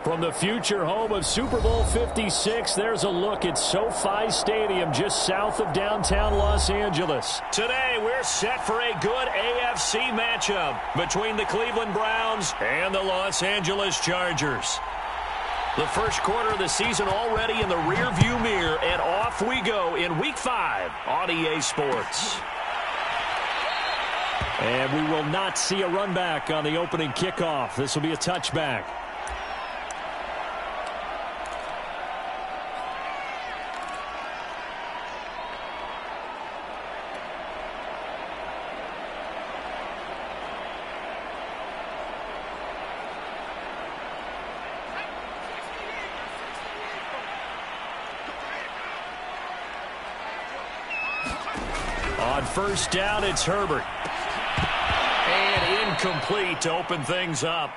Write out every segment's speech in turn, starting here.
From the future home of Super Bowl 56, there's a look at SoFi Stadium just south of downtown Los Angeles. Today, we're set for a good AFC matchup between the Cleveland Browns and the Los Angeles Chargers. The first quarter of the season already in the rearview mirror, and off we go in Week 5 on EA Sports. And we will not see a run back on the opening kickoff. This will be a touchback. On first down, it's Herbert. And incomplete to open things up.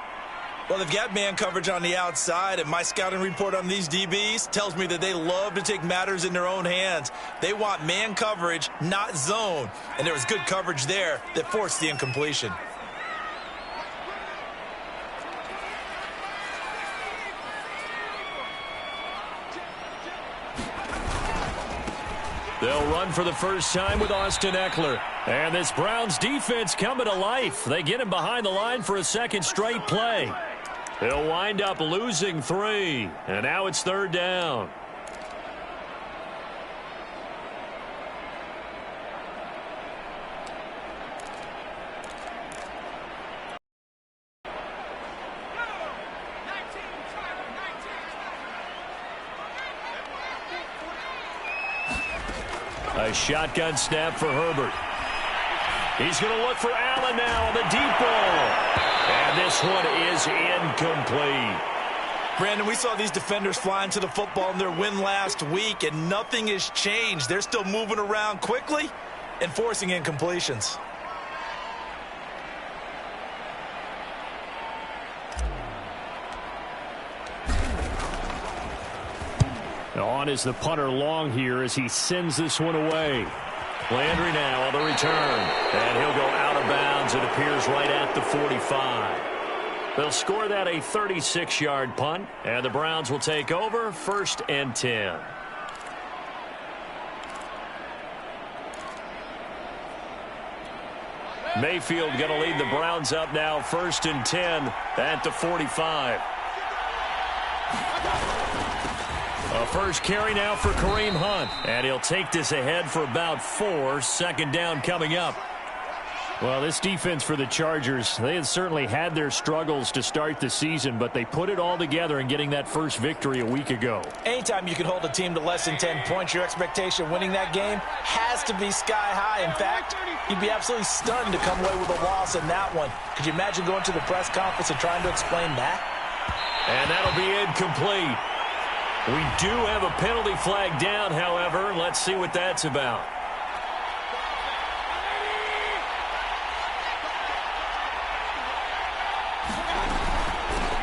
Well, they've got man coverage on the outside, and my scouting report on these DBs tells me that they love to take matters in their own hands. They want man coverage, not zone. And there was good coverage there that forced the incompletion. They'll run for the first time with Austin Eckler. And this Browns defense coming to life. They get him behind the line for a second straight play. They'll wind up losing 3. And now it's third down. A shotgun snap for Herbert. He's going to look for Allen now on the deep ball. And this one is incomplete. Brandon, we saw these defenders flying to the football in their win last week, and nothing has changed. They're still moving around quickly and forcing incompletions. On is the punter long here as he sends this one away. Landry now on the return. And he'll go out of bounds. It appears right at the 45. They'll score that a 36-yard punt. And the Browns will take over 1st and 10. Mayfield going to lead the Browns up now 1st and 10 at the 45. A first carry now for Kareem Hunt. And he'll take this ahead for about 4. Second down coming up. Well, this defense for the Chargers, they had certainly had their struggles to start the season, but they put it all together in getting that first victory a week ago. Anytime you can hold a team to less than 10 points, your expectation winning that game has to be sky high. In fact, you'd be absolutely stunned to come away with a loss in that one. Could you imagine going to the press conference and trying to explain that? And that'll be incomplete. We do have a penalty flag down, however. Let's see what that's about.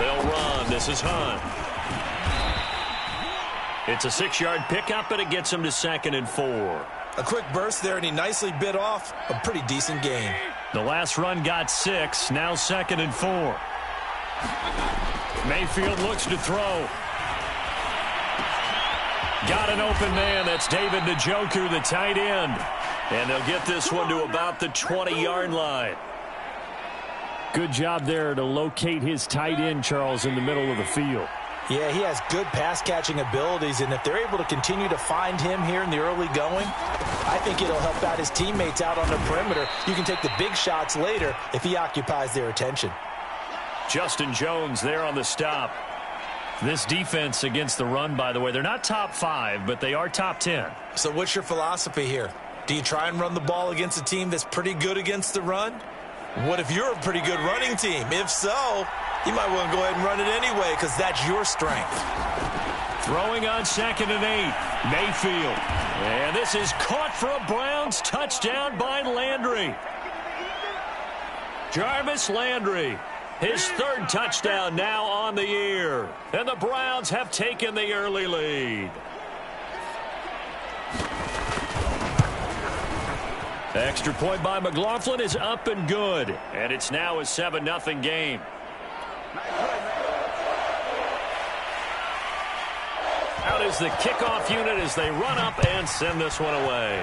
They'll run. This is Hunt. It's a 6-yard pickup, and it gets him to 2nd and 4. A quick burst there, and he nicely bit off a pretty decent gain. The last run got 6. Now 2nd and 4. Mayfield looks to throw. Got an open man. That's David Njoku, the tight end. And they'll get this one to about the 20-yard line. Good job there to locate his tight end, Charles, in the middle of the field. Yeah, he has good pass-catching abilities, and if they're able to continue to find him here in the early going, I think it'll help out his teammates out on the perimeter. You can take the big shots later if he occupies their attention. Justin Jones there on the stop. This defense against the run, by the way, they're not top 5, but they are top 10. So what's your philosophy here? Do you try and run the ball against a team that's pretty good against the run? What if you're a pretty good running team? If so, you might want to go ahead and run it anyway because that's your strength. Throwing on 2nd and 8, Mayfield. And this is caught for a Browns touchdown by Landry. Jarvis Landry. His 3rd touchdown now on the year. And the Browns have taken the early lead. Extra point by McLaughlin is up and good. And it's now a 7-0 game. is the kickoff unit as they run up and send this one away.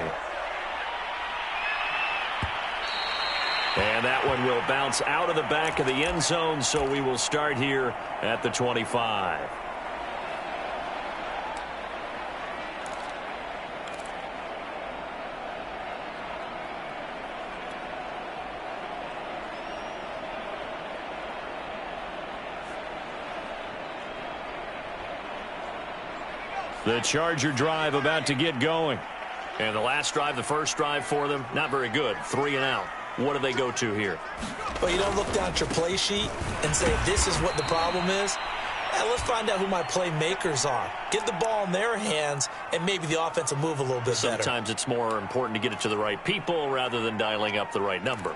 And that one will bounce out of the back of the end zone, so we will start here at the 25. The Charger drive about to get going. And the last drive, the first drive for them, not very good. 3 and out. What do they go to here? Well, you don't look down at your play sheet and say, this is what the problem is. Let's find out who my playmakers are. Get the ball in their hands, and maybe the offense will move a little bit better. Sometimes it's more important to get it to the right people rather than dialing up the right number.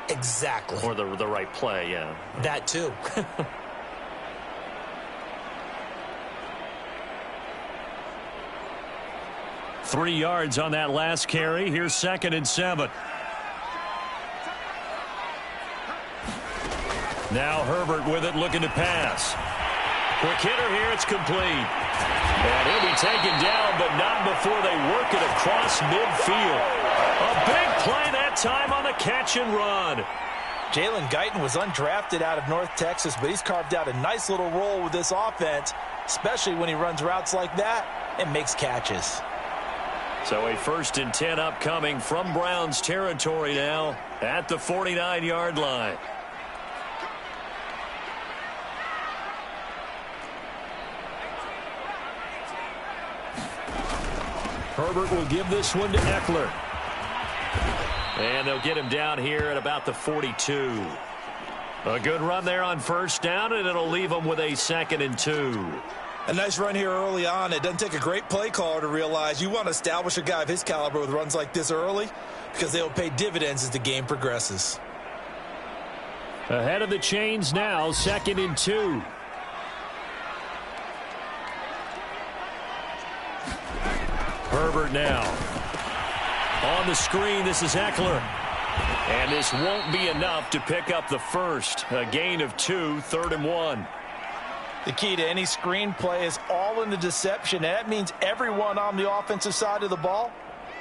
Exactly. Or the right play, yeah. That too. 3 yards on that last carry. Here's 2nd and 7. Now Herbert with it, looking to pass. Quick hitter here, it's complete. And he'll be taken down, but not before they work it across midfield. A big play that time on the catch and run. Jalen Guyton was undrafted out of North Texas, but he's carved out a nice little role with this offense, especially when he runs routes like that and makes catches. So a 1st and 10 upcoming from Browns territory now at the 49-yard line. Herbert will give this one to Eckler. And they'll get him down here at about the 42. A good run there on 1st down, and it'll leave them with a 2nd and 2. A nice run here early on. It doesn't take a great play caller to realize you want to establish a guy of his caliber with runs like this early because they'll pay dividends as the game progresses. Ahead of the chains now, 2nd and 2. Herbert now. On the screen, this is Eckler. And this won't be enough to pick up the first. A gain of 2, 3rd and 1. The key to any screen play is all in the deception, and that means everyone on the offensive side of the ball.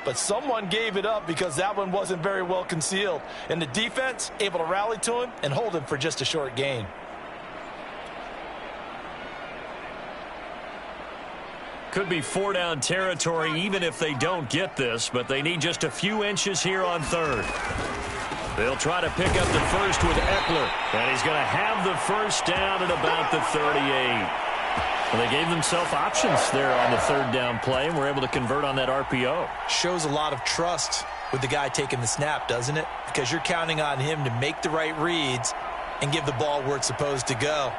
But someone gave it up because that one wasn't very well concealed. And the defense able to rally to him and hold him for just a short gain. Could be 4-down territory even if they don't get this, but they need just a few inches here on 3rd. They'll try to pick up the first with Eckler, and he's going to have the 1st down at about the 38. Well, they gave themselves options there on the 3rd down play, and were able to convert on that RPO. Shows a lot of trust with the guy taking the snap, doesn't it? Because you're counting on him to make the right reads and give the ball where it's supposed to go.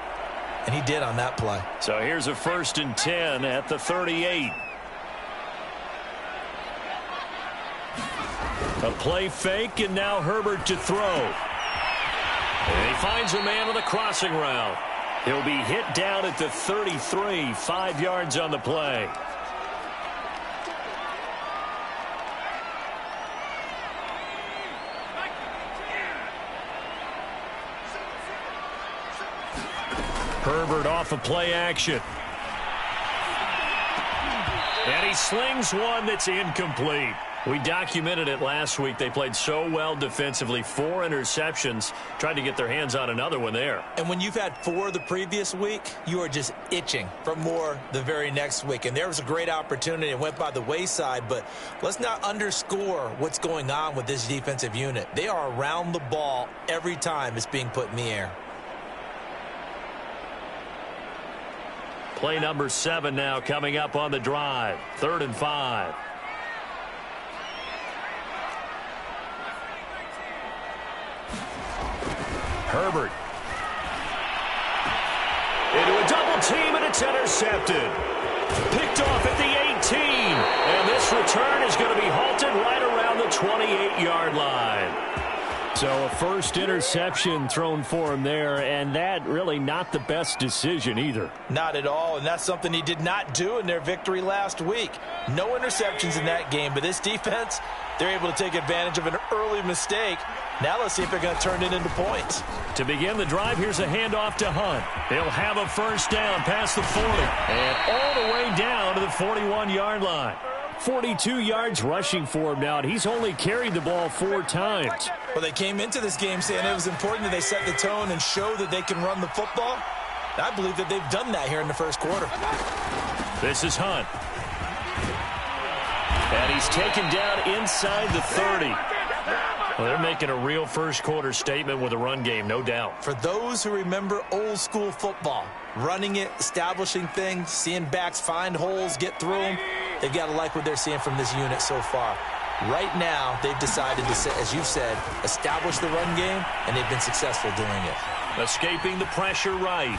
And he did on that play. So here's a 1st and 10 at the 38. A play fake, and now Herbert to throw. And he finds a man on the crossing route. He'll be hit down at the 33, 5 yards on the play. Herbert off of play action. And he slings one that's incomplete. We documented it last week. They played so well defensively. 4 interceptions. Tried to get their hands on another one there. And when you've had 4 the previous week, you are just itching for more the very next week. And there was a great opportunity. It went by the wayside. But let's not underscore what's going on with this defensive unit. They are around the ball every time it's being put in the air. Play number 7 now coming up on the drive. 3rd and 5. Herbert. Into a double team, and it's intercepted. Picked off at the 18. And this return is going to be halted right around the 28-yard line. So a first interception thrown for him there, and that really not the best decision either. Not at all, and that's something he did not do in their victory last week. No interceptions in that game, but this defense, they're able to take advantage of an early mistake. Now let's see if they're going to turn it into points. To begin the drive, here's a handoff to Hunt. He'll have a first down past the 40 and all the way down to the 41-yard line. 42 yards rushing for him now, and he's only carried the ball 4 times. Well, they came into this game saying it was important that they set the tone and show that they can run the football. And I believe that they've done that here in the first quarter. This is Hunt. And he's taken down inside the 30. Well, they're making a real first-quarter statement with a run game, no doubt. For those who remember old-school football, running it, establishing things, seeing backs find holes, get through them, they've got to like what they're seeing from this unit so far. Right now, they've decided to, as you've said, establish the run game, and they've been successful doing it. Escaping the pressure right.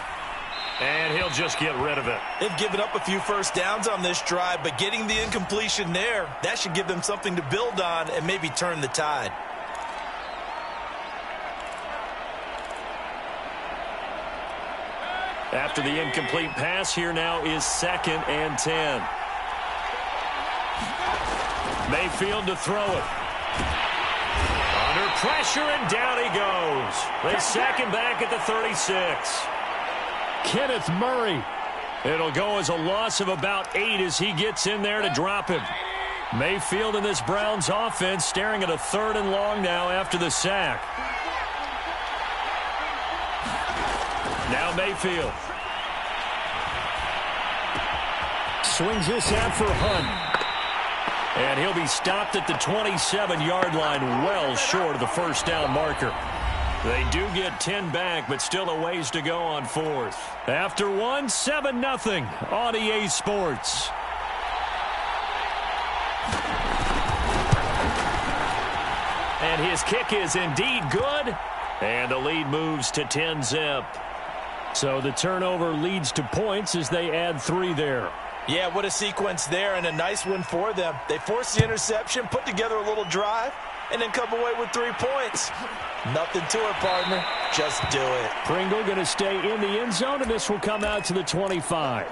And he'll just get rid of it. They've given up a few first downs on this drive, but getting the incompletion there, that should give them something to build on and maybe turn the tide. After the incomplete pass, here now is 2nd and 10. Mayfield to throw it. Under pressure, and down he goes. They sack him back at the 36. Kenneth Murray. It'll go as a loss of about 8 as he gets in there to drop him. Mayfield in this Browns offense staring at a 3rd and long now after the sack. Now Mayfield. Swings this out for Hunt. And he'll be stopped at the 27-yard line, well short of the first down marker. They do get 10 back, but still a ways to go on 4th. After 1, 7-0 on EA Sports. And his kick is indeed good. And the lead moves to 10-zip. So the turnover leads to points as they add 3 there. Yeah, what a sequence there, and a nice one for them. They forced the interception, put together a little drive, and then come away with 3 points. Nothing to it, partner. Just do it. Pringle going to stay in the end zone, and this will come out to the 25.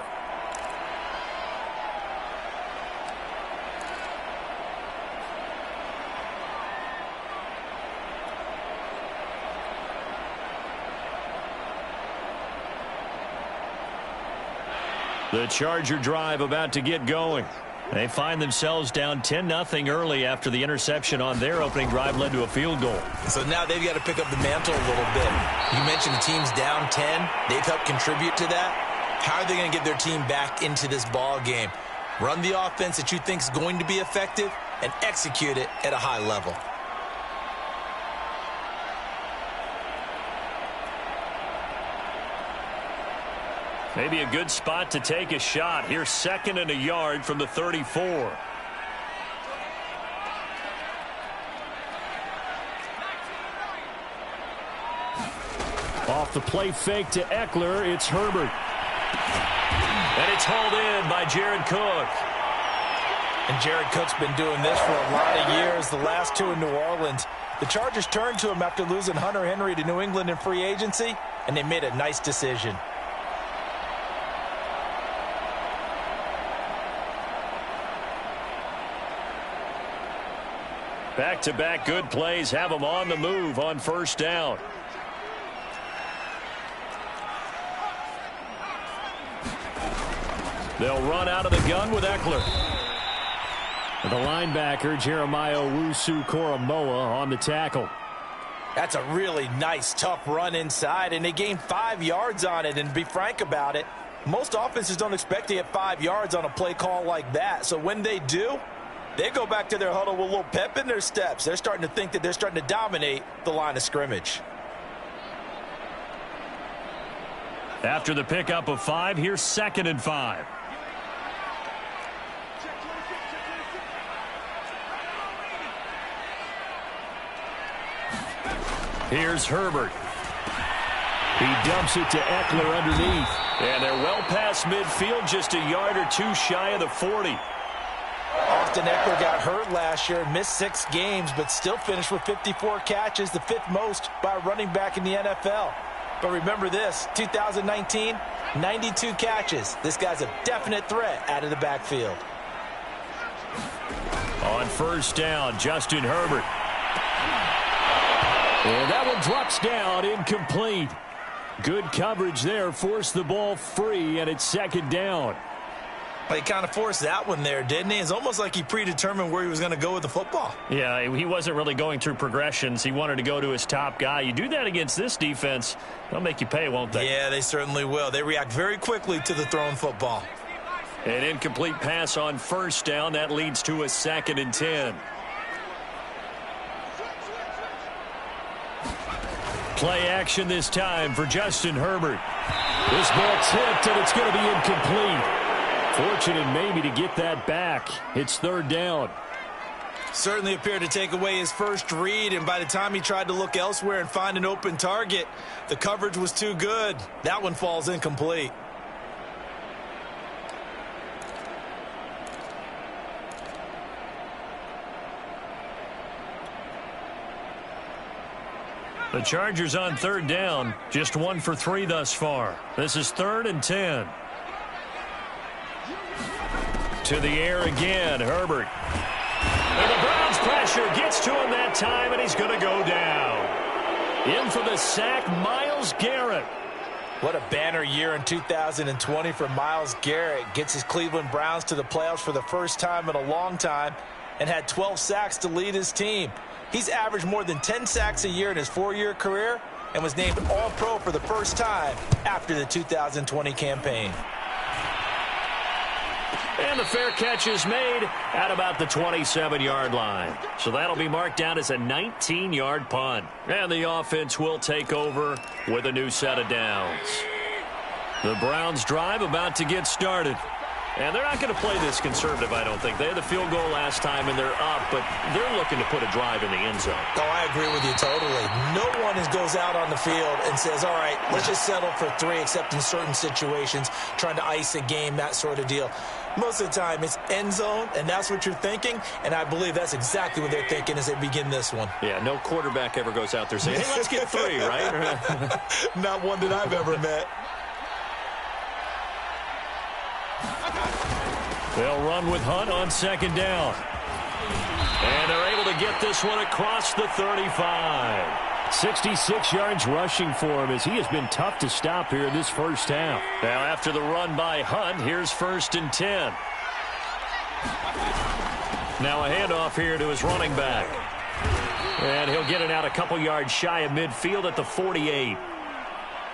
The Charger drive about to get going. They find themselves down 10-0 early after the interception on their opening drive led to a field goal. So now they've got to pick up the mantle a little bit. You mentioned the team's down 10. They've helped contribute to that. How are they going to get their team back into this ball game? Run the offense that you think is going to be effective and execute it at a high level. Maybe a good spot to take a shot. Here's 2nd and a yard from the 34. Off the play fake to Eckler, it's Herbert. And it's hauled in by Jared Cook. And Jared Cook's been doing this for a lot of years, the last 2 in New Orleans. The Chargers turned to him after losing Hunter Henry to New England in free agency, and they made a nice decision. Back-to-back good plays have them on the move on first down. They'll run out of the gun with Eckler. The linebacker, Jeremiah Owusu-Koramoah, on the tackle. That's a really nice, tough run inside, and they gained 5 yards on it. And to be frank about it, most offenses don't expect to get 5 yards on a play call like that. So when they do, they go back to their huddle with a little pep in their steps. They're starting to think that they're starting to dominate the line of scrimmage. After the pickup of 5, here's 2nd and 5. Here's Herbert. He dumps it to Eckler underneath. And they're well past midfield, just a yard or 2 shy of the 40. Austin Eckler got hurt last year and missed 6 games, but still finished with 54 catches, the 5th most by a running back in the NFL. But remember this, 2019, 92 catches. This guy's a definite threat out of the backfield. On first down, Justin Herbert. And that one drops down, incomplete. Good coverage there, forced the ball free, and it's second down. Well, he kind of forced that one there, didn't he? It's almost like he predetermined where he was going to go with the football. Yeah, he wasn't really going through progressions. He wanted to go to his top guy. You do that against this defense, they'll make you pay, won't they? Yeah, they certainly will. They react very quickly to the thrown football. An incomplete pass on first down. That leads to a 2nd and 10. Play action this time for Justin Herbert. This ball tipped, and it's going to be incomplete. Fortunate maybe to get that back. It's 3rd down. Certainly appeared to take away his first read, and by the time he tried to look elsewhere and find an open target, the coverage was too good. That one falls incomplete. The Chargers on 3rd down, just 1 for 3 thus far. This is 3rd and 10. To the air again, Herbert. And the Browns pressure gets to him that time, and he's going to go down. In for the sack, Myles Garrett. What a banner year in 2020 for Myles Garrett. Gets his Cleveland Browns to the playoffs for the first time in a long time and had 12 sacks to lead his team. He's averaged more than 10 sacks a year in his 4-year career and was named All-Pro for the first time after the 2020 campaign. And the fair catch is made at about the 27-yard line. So that'll be marked down as a 19-yard punt. And the offense will take over with a new set of downs. The Browns drive about to get started. And they're not going to play this conservative, I don't think. They had the field goal last time, and they're up, but they're looking to put a drive in the end zone. Oh, I agree with you totally. No one goes out on the field and says, all right, let's just settle for 3, except in certain situations, trying to ice a game, that sort of deal. Most of the time, it's end zone, and that's what you're thinking, and I believe that's exactly what they're thinking as they begin this one. Yeah, no quarterback ever goes out there saying, hey, let's get 3, right? Not one that I've ever met. They'll run with Hunt on 2nd down. And they're able to get this one across the 35. 66 yards rushing for him as he has been tough to stop here in this first half. Now after the run by Hunt, here's 1st and 10. Now a handoff here to his running back. And he'll get it out a couple yards shy of midfield at the 48.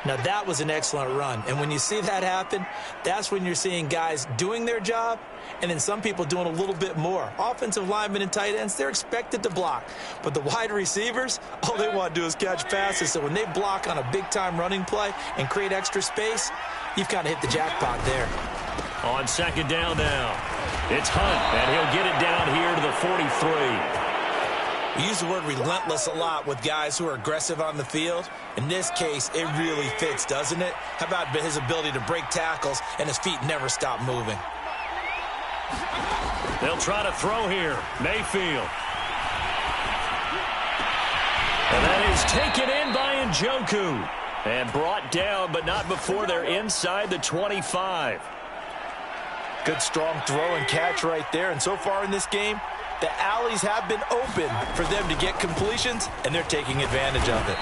Now, that was an excellent run. And when you see that happen, that's when you're seeing guys doing their job and then some people doing a little bit more. Offensive linemen and tight ends, they're expected to block. But the wide receivers, all they want to do is catch passes. So when they block on a big-time running play and create extra space, you've kind of hit the jackpot there. On 2nd down now, it's Hunt, and he'll get it down here to the 43. We use the word relentless a lot with guys who are aggressive on the field. In this case, it really fits, doesn't it? How about his ability to break tackles and his feet never stop moving? They'll try to throw here. Mayfield. And that is taken in by Njoku. And brought down, but not before they're inside the 25. Good strong throw and catch right there. And so far in this game, the alleys have been open for them to get completions, and they're taking advantage of it.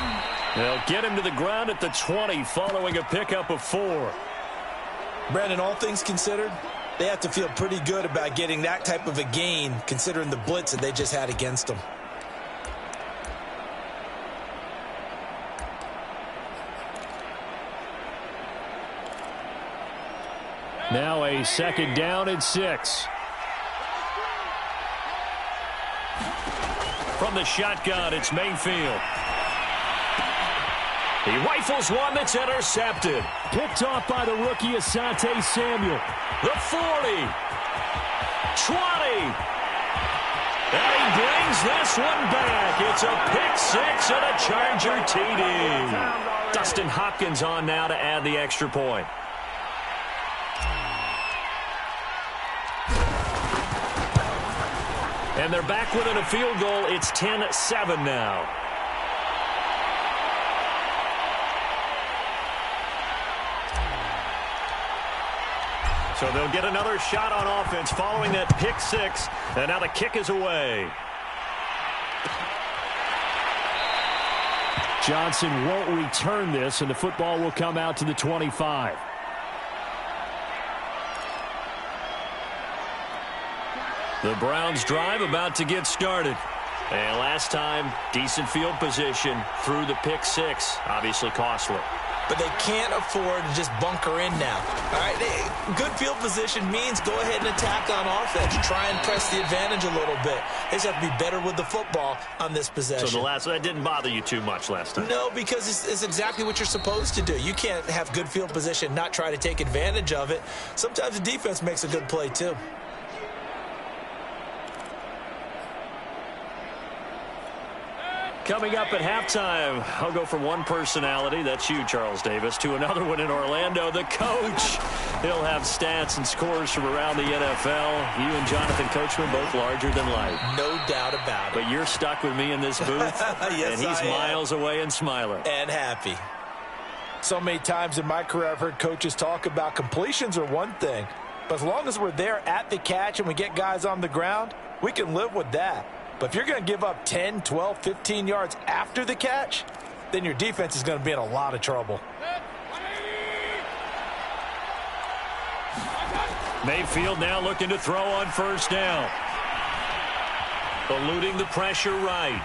They'll get him to the ground at the 20 following a pickup of 4. Brandon, all things considered, they have to feel pretty good about getting that type of a gain considering the blitz that they just had against them. Now a 2nd down and 6. From the shotgun, it's Mayfield. He rifles one that's intercepted. Picked off by the rookie Asante Samuel. The 40. 20. And he brings this one back. It's a pick 6 and a Charger TD. Dustin Hopkins on now to add the extra point. And they're back within a field goal. It's 10-7 now. So they'll get another shot on offense following that pick six. And now the kick is away. Johnson won't return this, and the football will come out to the 25. The Browns drive about to get started. And last time, decent field position through the pick six. Obviously costly. But they can't afford to just bunker in now. All right, good field position means go ahead and attack on offense. Try and press the advantage a little bit. They just have to be better with the football on this possession. So that didn't bother you too much last time? No, because it's exactly what you're supposed to do. You can't have good field position, not try to take advantage of it. Sometimes the defense makes a good play too. Coming up at halftime, I'll go from one personality, that's you, Charles Davis, to another one in Orlando, the coach. He'll have stats and scores from around the NFL. You and Jonathan Coachman, both larger than life. No doubt about it. But you're stuck with me in this booth, yes, and he's miles away and smiling. And happy. So many times in my career, I've heard coaches talk about completions are one thing, but as long as we're there at the catch and we get guys on the ground, we can live with that. But if you're going to give up 10, 12, 15 yards after the catch, then your defense is going to be in a lot of trouble. Mayfield now looking to throw on first down. Eluding the pressure right.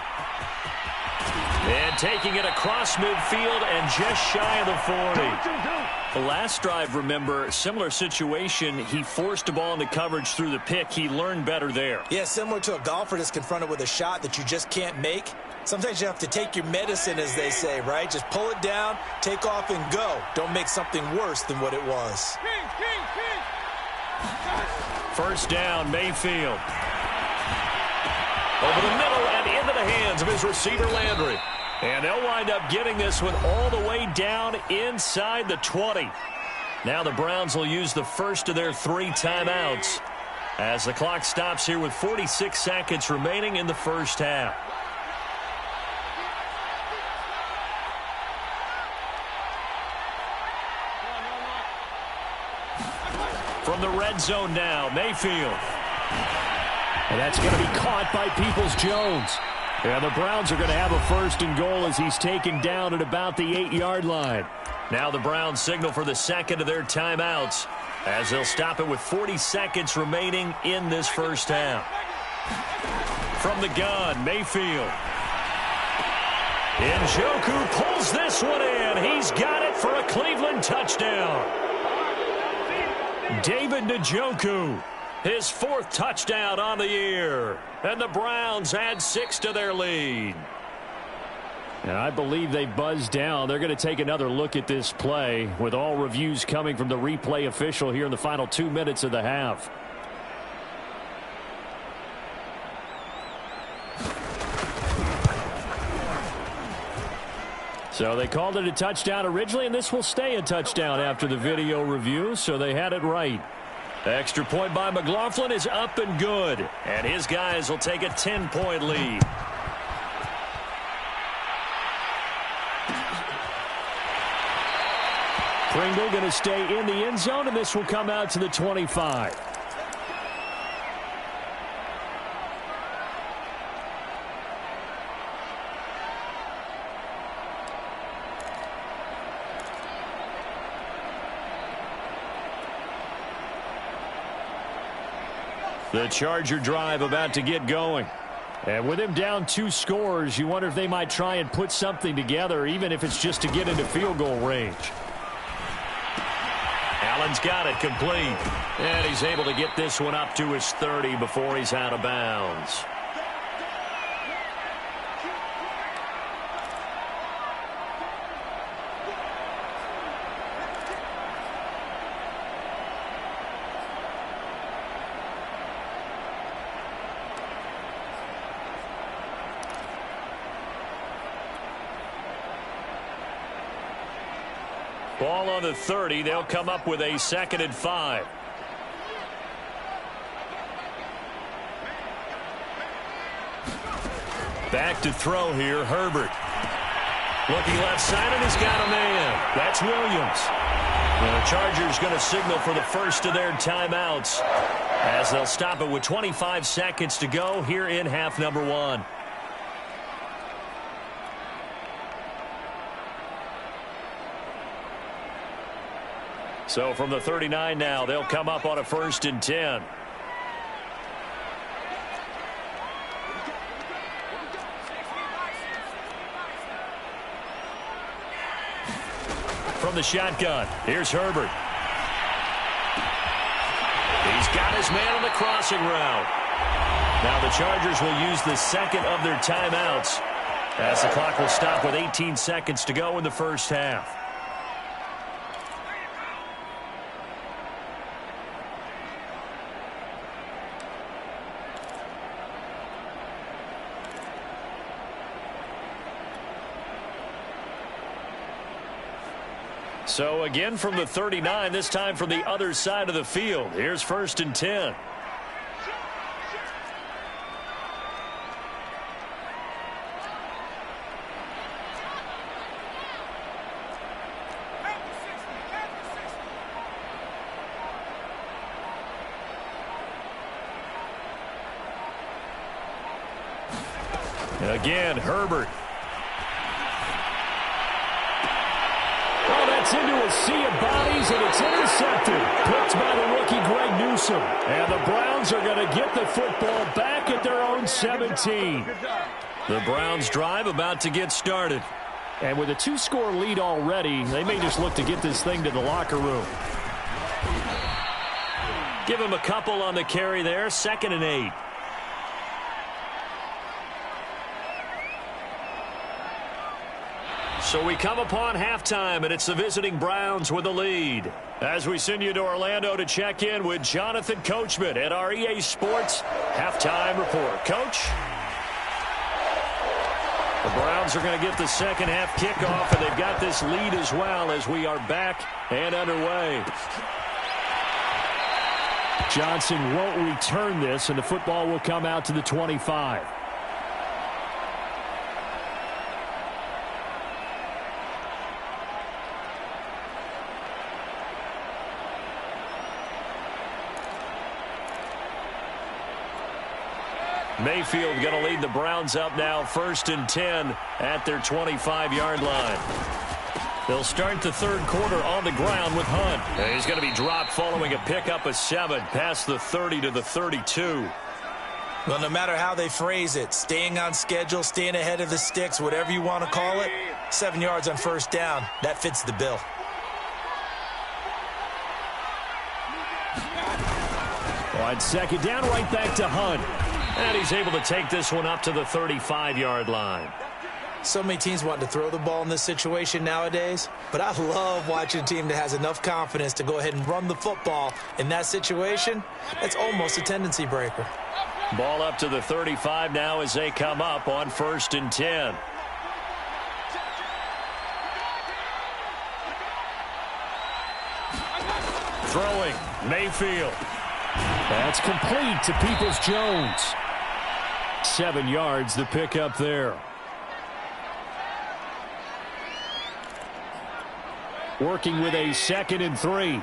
And taking it across midfield and just shy of the 40. The last drive, remember, similar situation. He forced a ball into coverage through the pick. He learned better there. Yeah, similar to a golfer that's confronted with a shot that you just can't make. Sometimes you have to take your medicine, as they say, right? Just pull it down, take off, and go. Don't make something worse than what it was. First down, Mayfield. Over the middle and into the hands of his receiver, Landry. And they'll wind up getting this one all the way down inside the 20. Now the Browns will use the first of their 3 timeouts as the clock stops here with 46 seconds remaining in the first half. From the red zone now, Mayfield. And that's going to be caught by Peoples-Jones. And the Browns are going to have a first and goal as he's taken down at about the 8-yard line. Now the Browns signal for the second of their timeouts as they'll stop it with 40 seconds remaining in this first half. From the gun, Mayfield. Njoku pulls this one in. He's got it for a Cleveland touchdown. David Njoku. His 4th touchdown on the year. And the Browns add 6 to their lead. And I believe they buzzed down. They're going to take another look at this play with all reviews coming from the replay official here in the final 2 minutes of the half. So they called it a touchdown originally, and this will stay a touchdown after the video review, so they had it right. Extra point by McLaughlin is up and good. And his guys will take a 10-point lead. Pringle going to stay in the end zone, and this will come out to the 25. The Charger drive about to get going. And with him down 2 scores, you wonder if they might try and put something together, even if it's just to get into field goal range. Allen's got it complete. And he's able to get this one up to his 30 before he's out of bounds. Ball on the 30. They'll come up with a 2nd and 5. Back to throw here, Herbert. Looking left side, and he's got a man. That's Williams. And the Chargers going to signal for the first of their timeouts as they'll stop it with 25 seconds to go here in half number one. So from the 39 now, they'll come up on a 1st and 10. From the shotgun, here's Herbert. He's got his man on the crossing route. Now the Chargers will use the second of their timeouts as the clock will stop with 18 seconds to go in the first half. So again from the 39, this time from the other side of the field. Here's 1st and 10. And again, Herbert. Into a sea of bodies, and it's intercepted. Picked by the rookie Greg Newsome. And the Browns are going to get the football back at their own 17. The Browns drive about to get started. And with a 2-score lead already, they may just look to get this thing to the locker room. Give him a couple on the carry there. 2nd and 8. So we come upon halftime, and it's the visiting Browns with the lead. As we send you to Orlando to check in with Jonathan Coachman at our EA Sports Halftime Report. Coach? The Browns are going to get the second half kickoff, and they've got this lead as well as we are back and underway. Johnson won't return this, and the football will come out to the 25. Mayfield going to lead the Browns up now, 1st and 10 at their 25-yard line. They'll start the third quarter on the ground with Hunt. And he's going to be dropped following a pickup of 7 past the 30 to the 32. Well, no matter how they phrase it, staying on schedule, staying ahead of the sticks, whatever you want to call it, 7 yards on 1st down, that fits the bill. On 2nd down, right back to Hunt. And he's able to take this one up to the 35-yard line. So many teams want to throw the ball in this situation nowadays, but I love watching a team that has enough confidence to go ahead and run the football in that situation. That's almost a tendency breaker. Ball up to the 35 now as they come up on 1st and 10. Throwing, Mayfield. That's complete to Peoples-Jones. 7 yards, the pickup there. Working with a 2nd and 3.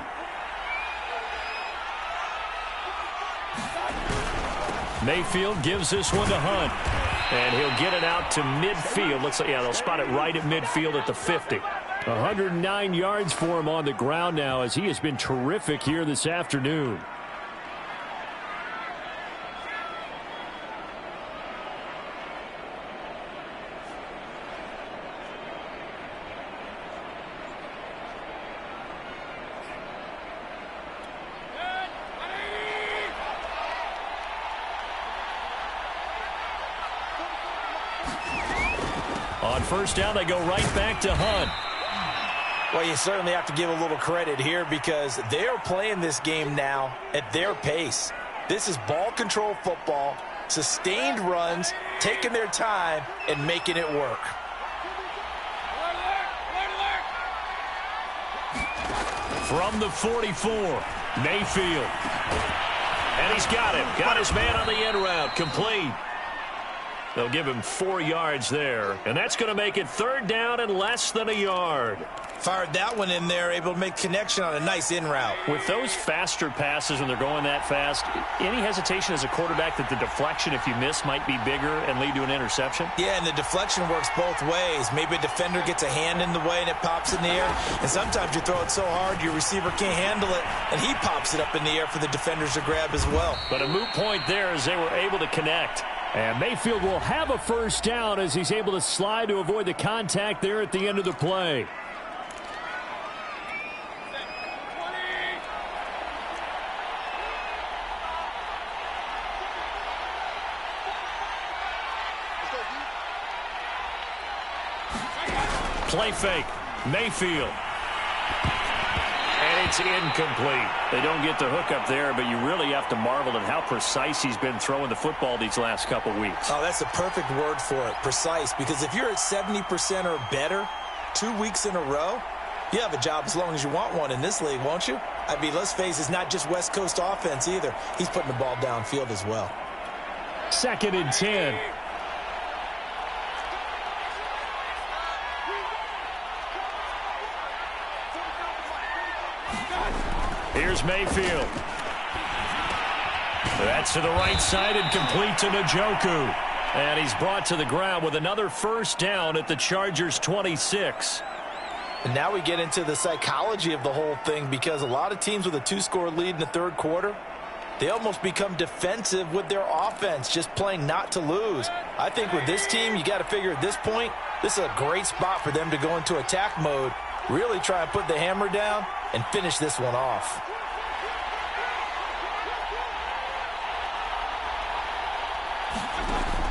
Mayfield gives this one to Hunt. And he'll get it out to midfield. Looks like, yeah, they'll spot it right at midfield at the 50. 109 yards for him on the ground now as he has been terrific here this afternoon. On 1st down, they go right back to Hunt. Well, you certainly have to give a little credit here because they are playing this game now at their pace. This is ball control football, sustained runs, taking their time, and making it work. From the 44, Mayfield. And he's got him. Got his man on the end route. Complete. They'll give him 4 yards there, and that's going to make it 3rd down and less than a yard. Fired that one in there, able to make connection on a nice in route. With those faster passes when they're going that fast, any hesitation as a quarterback that the deflection, if you miss, might be bigger and lead to an interception? Yeah, and the deflection works both ways. Maybe a defender gets a hand in the way and it pops in the air. And sometimes you throw it so hard your receiver can't handle it, and he pops it up in the air for the defenders to grab as well. But a moot point there as they were able to connect. And Mayfield will have a 1st down as he's able to slide to avoid the contact there at the end of the play. Play fake. Mayfield. And it's incomplete. They don't get the hook up there, but you really have to marvel at how precise he's been throwing the football these last couple weeks. Oh, that's the perfect word for it, precise. Because if you're at 70% or better 2 weeks in a row, you have a job as long as you want one in this league, won't you? I mean, let's face it, it's not just West Coast offense either. He's putting the ball downfield as well. 2nd and 10. Here's Mayfield. That's to the right side and complete to Njoku. And he's brought to the ground with another 1st down at the Chargers' 26. And now we get into the psychology of the whole thing, because a lot of teams with a 2-score lead in the 3rd quarter, they almost become defensive with their offense, just playing not to lose. I think with this team, you got to figure at this point, this is a great spot for them to go into attack mode, really try and put the hammer down and finish this one off.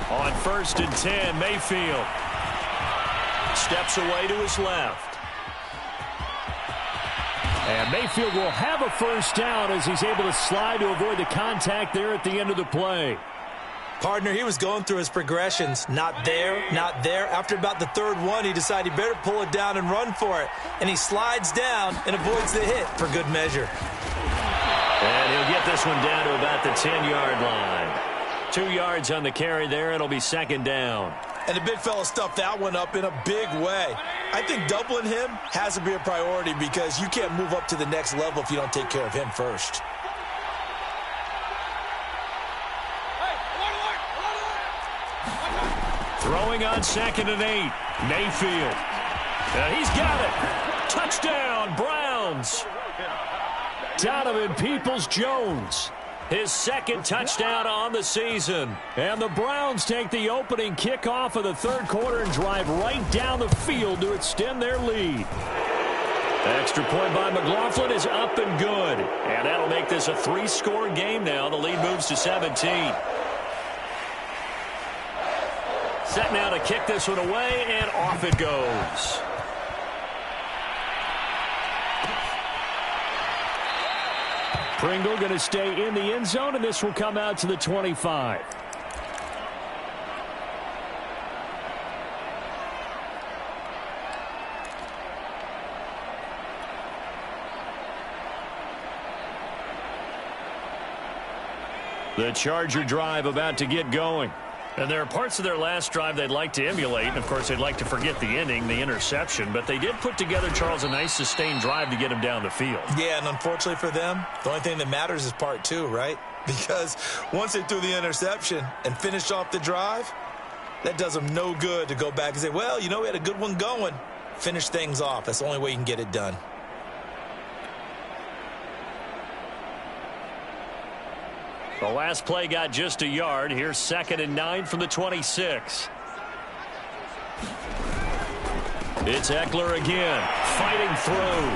On 1st and 10, Mayfield steps away to his left. And Mayfield will have a 1st down as he's able to slide to avoid the contact there at the end of the play. Partner, he was going through his progressions. Not there, not there. After about the 3rd one, he decided he better pull it down and run for it. And he slides down and avoids the hit for good measure. And he'll get this one down to about the 10-yard line. 2 yards on the carry there. It'll be 2nd down. And the big fella stuffed that one up in a big way. I think doubling him has to be a priority, because you can't move up to the next level if you don't take care of him first. Throwing on 2nd and 8. Mayfield. He's got it. Touchdown, Browns. Donovan Peoples-Jones. His 2nd touchdown on the season. And the Browns take the opening kickoff of the 3rd quarter and drive right down the field to extend their lead. Extra point by McLaughlin is up and good. And that'll make this a 3-score game now. The lead moves to 17. Set now to kick this one away, and off it goes. Pringle going to stay in the end zone, and this will come out to the 25. The Charger drive about to get going. And there are parts of their last drive they'd like to emulate. And, of course, they'd like to forget the ending, the interception. But they did put together, Charles, a nice sustained drive to get him down the field. Yeah, and unfortunately for them, the only thing that matters is part 2, right? Because once they threw the interception and finished off the drive, that does them no good to go back and say, well, you know, we had a good one going. Finish things off. That's the only way you can get it done. The last play got just a yard. Here's 2nd and 9 from the 26. It's Eckler again, fighting through.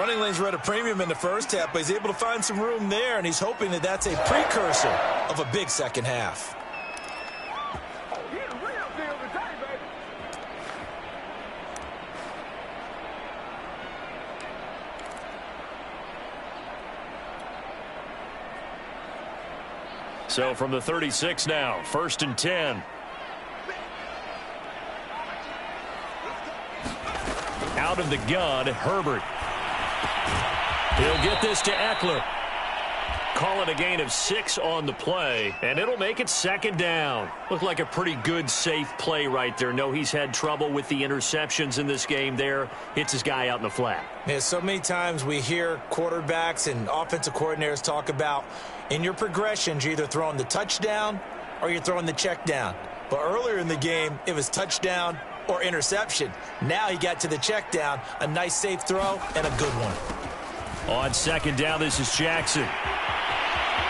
Running lanes were at a premium in the first half, but he's able to find some room there, and he's hoping that that's a precursor of a big second half. So from the 36 now, 1st and 10. Out of the gun, Herbert. He'll get this to Eckler. call it a gain of 6 on the play, and it'll make it second down. Looked like a pretty good, safe play right there. No, he's had trouble with the interceptions in this game there. Hits his guy out in the flat. Yeah, so many times we hear quarterbacks and offensive coordinators talk about in your progressions, you're either throwing the touchdown or you're throwing the check down. But earlier in the game, it was touchdown or interception. Now he got to the check down, a nice safe throw, and a good one. On second down, this is Jackson.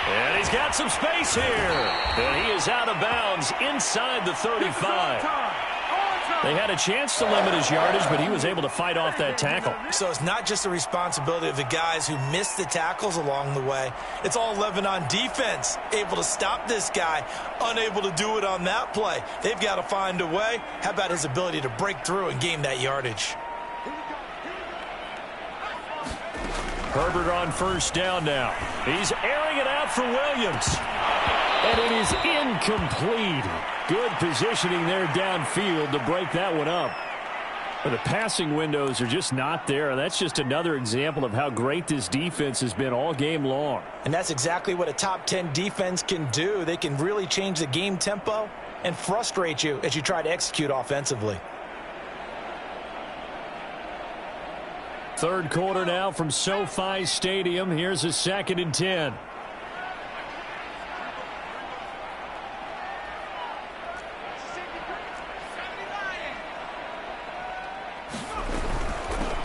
And he's got some space here. And he is out of bounds inside the 35. They had a chance to limit his yardage, but he was able to fight off that tackle. So it's not just the responsibility of the guys who missed the tackles along the way. It's all 11 on defense, able to stop this guy, unable to do it on that play. They've got to find a way. How about his ability to break through and gain that yardage? Herbert on first down now. He's airing it out for Williams. And it is incomplete. Good positioning there downfield to break that one up. But the passing windows are just not there. That's just another example of how great this defense has been all game long. And that's exactly what a top 10 defense can do. They can really change the game tempo and frustrate you as you try to execute offensively. Third quarter now from SoFi Stadium. Here's a 2nd and 10.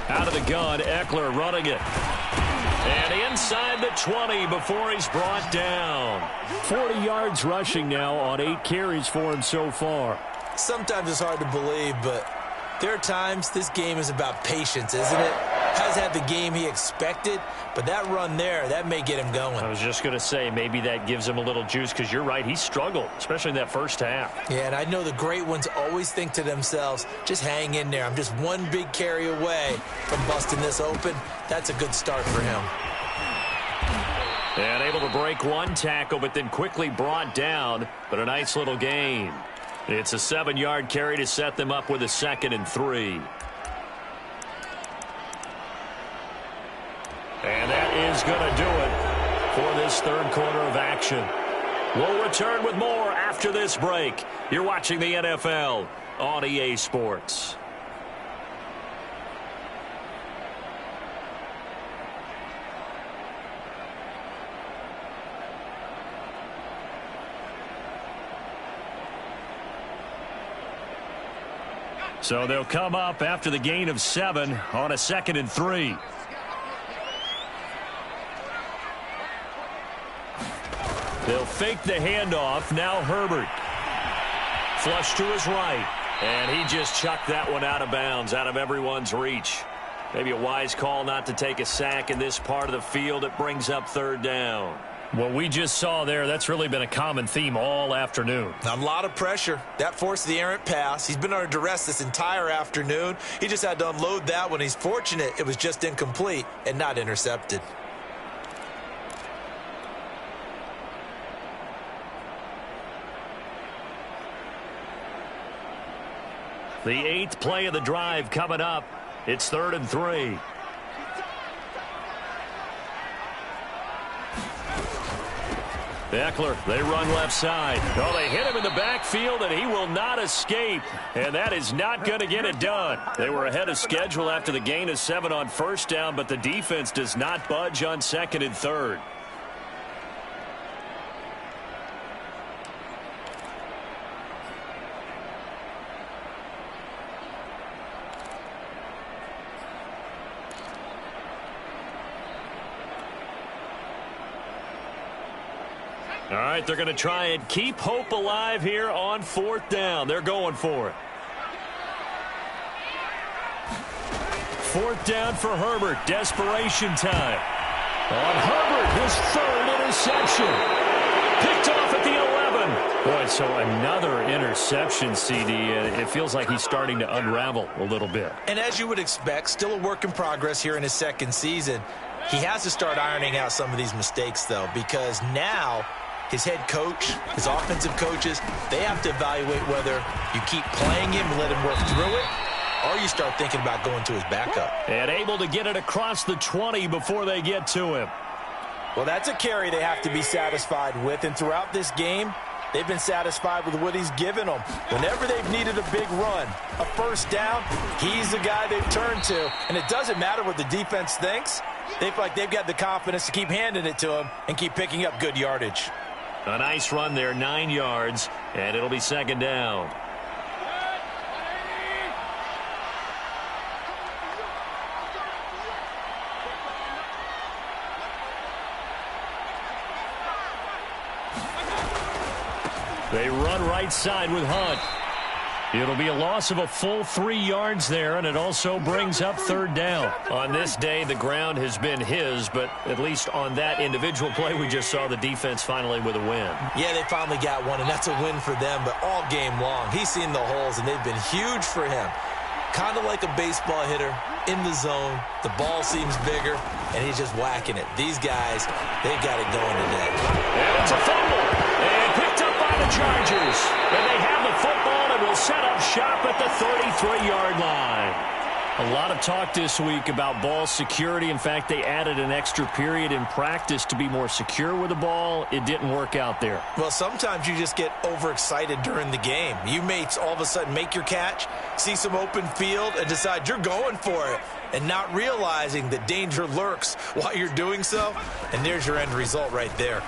Out of the gun, Eckler running it. And inside the 20 before he's brought down. 40 yards rushing now on 8 carries for him so far. Sometimes it's hard to believe, but there are times this game is about patience, isn't it? Has had the game he expected, but that run there, that may get him going. I was just going to say, maybe that gives him a little juice, because you're right, he struggled, especially in that first half. Yeah, and I know the great ones always think to themselves, just hang in there. I'm just one big carry away from busting this open. That's a good start for him. And able to break one tackle, but then quickly brought down, but a nice little gain. It's a 7-yard carry to set them up with a 2nd and 3. And that is going to do it for this third quarter of action. We'll return with more after this break. You're watching the NFL on EA Sports. So they'll come up after the gain of 7 on a 2nd and 3. They'll fake the handoff. Now Herbert. Flush to his right. And he just chucked that one out of bounds, out of everyone's reach. Maybe a wise call not to take a sack in this part of the field. It brings up 3rd down. What we just saw there, that's really been a common theme all afternoon. A lot of pressure. That forced the errant pass. He's been under duress this entire afternoon. He just had to unload that one. He's fortunate it was just incomplete and not intercepted. The 8th play of the drive coming up. It's 3rd and 3. Eckler, they run left side. Oh, they hit him in the backfield, and he will not escape. And that is not going to get it done. They were ahead of schedule after the gain of 7 on first down, but the defense does not budge on 2nd and 3rd. All right, they're going to try and keep hope alive here on 4th down. They're going for it. 4th down for Herbert. Desperation time. On Herbert, his 3rd interception. Picked off at the 11. Boy, so another interception, CD. It feels like he's starting to unravel a little bit. And as you would expect, still a work in progress here in his 2nd season. He has to start ironing out some of these mistakes, though, because now his head coach, his offensive coaches, they have to evaluate whether you keep playing him and let him work through it, or you start thinking about going to his backup. And able to get it across the 20 before they get to him. Well, that's a carry they have to be satisfied with, and throughout this game, they've been satisfied with what he's given them. Whenever they've needed a big run, a first down, he's the guy they've turned to. And it doesn't matter what the defense thinks. They feel like they've got the confidence to keep handing it to him and keep picking up good yardage. A nice run there, 9 yards, and it'll be second down. They run right side with Hunt. It'll be a loss of a full 3 yards there, and it also brings up third down. On this day, the ground has been his, but at least on that individual play, we just saw the defense finally with a win. Yeah, they finally got one, and that's a win for them, but all game long, he's seen the holes, and they've been huge for him. Kind of like a baseball hitter in the zone. The ball seems bigger, and he's just whacking it. These guys, they've got it going today. And it's a fumble. And picked up by the Chargers. And they have the football and will set up shop at the 33-yard line. A lot of talk this week about ball security. In fact, they added an extra period in practice to be more secure with the ball. It didn't work out there. Well, sometimes you just get overexcited during the game. You may all of a sudden make your catch, see some open field, and decide you're going for it, and not realizing that danger lurks while you're doing so. And there's your end result right there.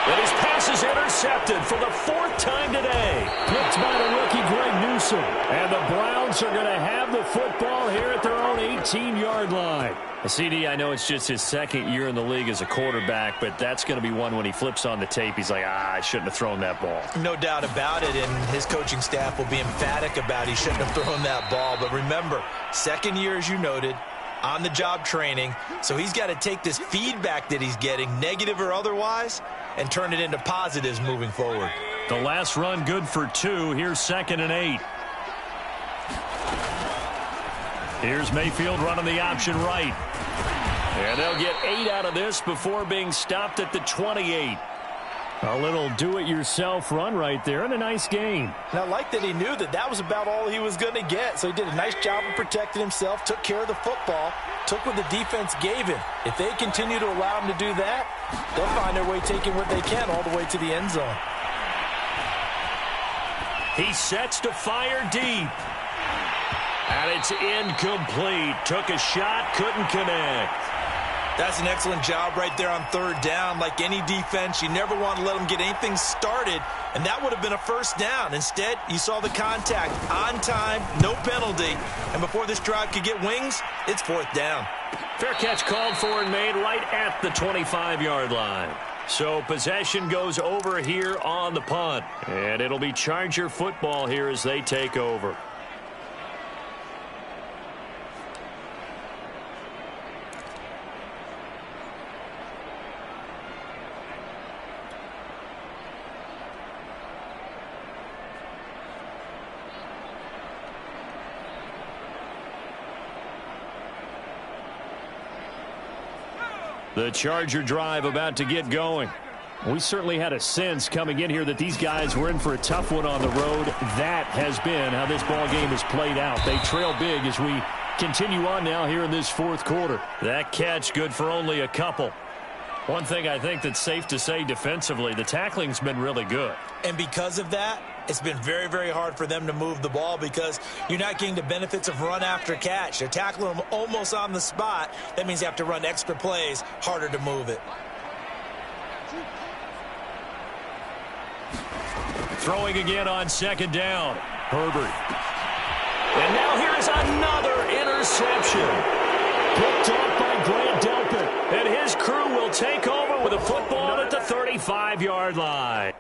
And his pass is intercepted for the 4th time today. Picked by the rookie Greg Newsome. And the Browns are going to have the football here at their own 18-yard line. CD, I know it's just his 2nd year in the league as a quarterback, but that's going to be one when he flips on the tape. He's like, I shouldn't have thrown that ball. No doubt about it, and his coaching staff will be emphatic about he shouldn't have thrown that ball. But remember, 2nd year, as you noted, on-the-job training, so he's got to take this feedback that he's getting, negative or otherwise, and turn it into positives moving forward. The last run good for 2. Here's 2nd and 8. Here's Mayfield running the option right. And they'll get 8 out of this before being stopped at the 28. A little do-it-yourself run right there and a nice gain. And I like that he knew that that was about all he was going to get. So he did a nice job of protecting himself, took care of the football, took what the defense gave him. If they continue to allow him to do that, they'll find their way taking what they can all the way to the end zone. He sets to fire deep. And it's incomplete. Took a shot, couldn't connect. That's an excellent job right there on 3rd down. Like any defense, you never want to let them get anything started, and that would have been a first down. Instead, you saw the contact on time, no penalty, and before this drive could get wings, it's 4th down. Fair catch called for and made right at the 25-yard line. So possession goes over here on the punt, and it'll be Charger football here as they take over. The Charger drive about to get going. We certainly had a sense coming in here that these guys were in for a tough one on the road. That has been how this ball game has played out. They trail big as we continue on now here in this 4th quarter. That catch good for only a couple. One thing I think that's safe to say defensively, the tackling's been really good. And because of that, it's been very, very hard for them to move the ball because you're not getting the benefits of run after catch. They're tackling them almost on the spot. That means you have to run extra plays, harder to move it. Throwing again on 2nd down. Herbert. And now here is another interception. Picked off by Grant Delpit. And his crew will take over with a football at the 35-yard line.